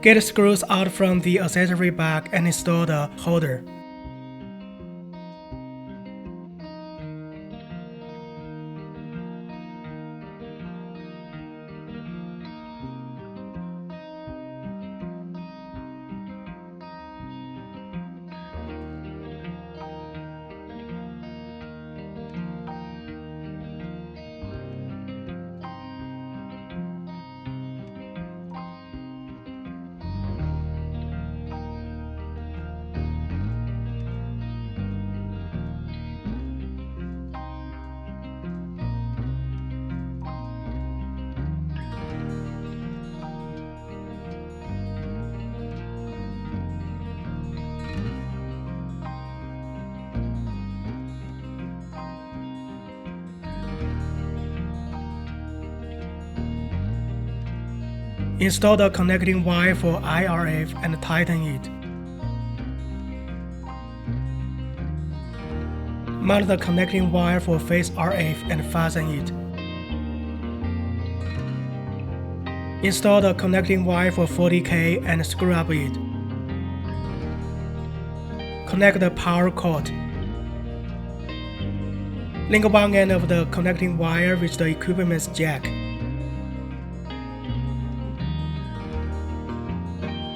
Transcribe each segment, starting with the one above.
Get screws out from the accessory bag and install the holder. Install the connecting wire for IRF and tighten it. Mount the connecting wire for phase RF and fasten it. Install the connecting wire for 40K and screw up it. Connect the power cord. Link one end of the connecting wire with the equipment's jack.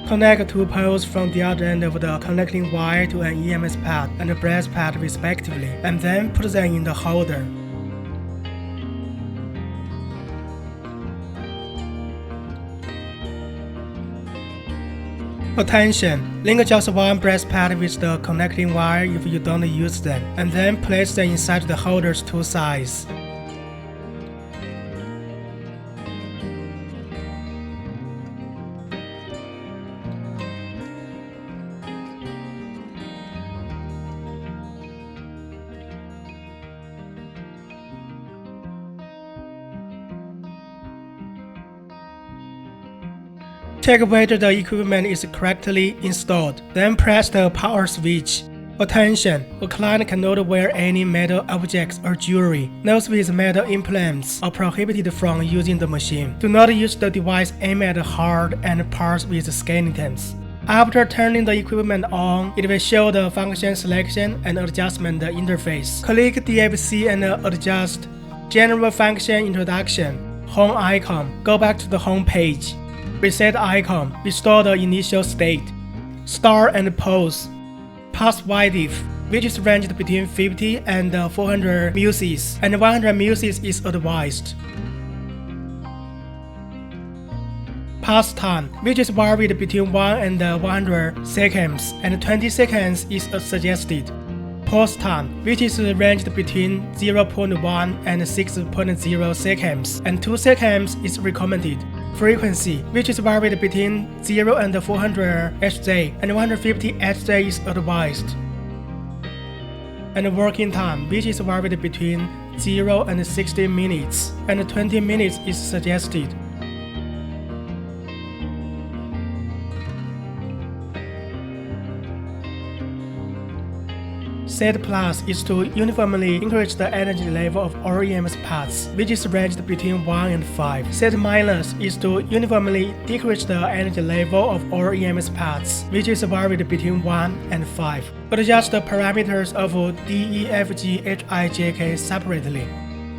Connect two poles from the other end of the connecting wire to an EMS pad and a brass pad respectively, and then put them in the holder. Attention! Link just one brass pad with the connecting wire if you don't use them, and then place them inside the holder's two sides. Check whether the equipment is correctly installed, then press the power switch. Attention! A client cannot wear any metal objects or jewelry. Those with metal implants are prohibited from using the machine. Do not use the device aimed at hard and parts with skeletons. After turning the equipment on, it will show the function selection and adjustment interface. Click DFC and adjust. General function introduction. Home icon. Go back to the home page. Reset icon. Restore the initial state. Start and pause. Pass width, which is ranged between 50 and 400 µs, and 100 µs is advised. Pass time, which is varied between 1 and 100 seconds, and 20 seconds is suggested. Pause time, which is ranged between 0.1 and 6.0 seconds, and 2 seconds is recommended. Frequency, which is varied between 0 and 400 Hz, and 150 Hz is advised. And working time, which is varied between 0 and 60 minutes, and 20 minutes is suggested. Set plus is to uniformly increase the energy level of all EMS paths, which is ranged between 1 and 5. Set minus is to uniformly decrease the energy level of all EMS paths, which is varied between 1 and 5. Adjust the parameters of D, E, F, G, H, I, J, K separately.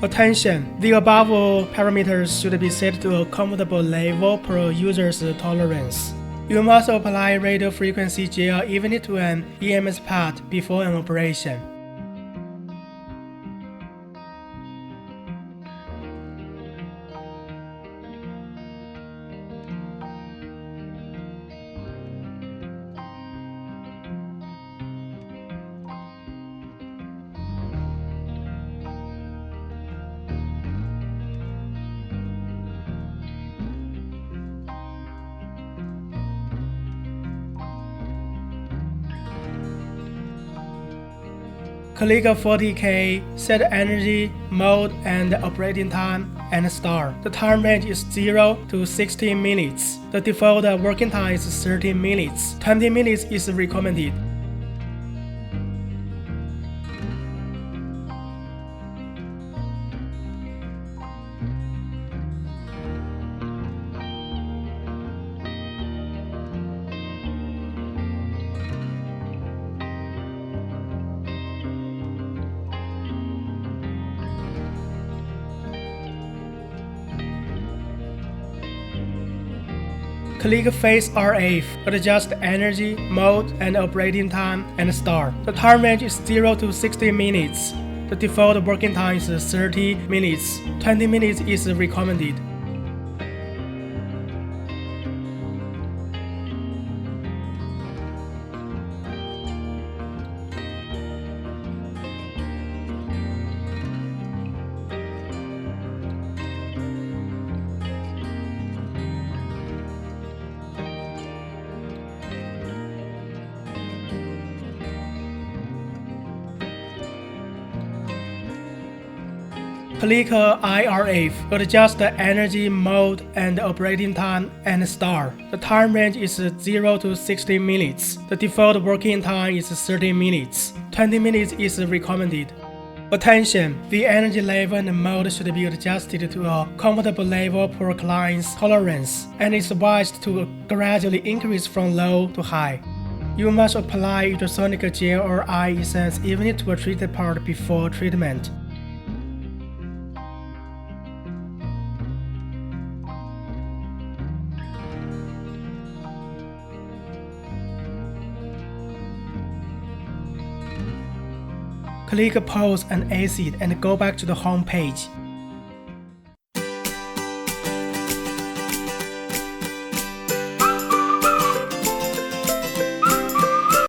Attention! The above parameters should be set to a comfortable level per user's tolerance. You must apply radio frequency gel evenly to an EMS pad before an operation. Click 40K, set energy, mode, and operating time, and start. The time range is 0 to 60 minutes. The default working time is 30 minutes. 20 minutes is recommended. Click Phase RF, adjust energy, mode, and operating time, and start. The time range is 0 to 60 minutes. The default working time is 30 minutes. 20 minutes is recommended. Click IRF, adjust the energy, mode, and operating time, and start. The time range is 0 to 60 minutes. The default working time is 30 minutes. 20 minutes is recommended. Attention! The energy level and mode should be adjusted to a comfortable level per client's tolerance, and is advised to gradually increase from low to high. You must apply ultrasonic gel or eye essence evenly to a treated part before treatment. Click Pause and Exit and go back to the home page.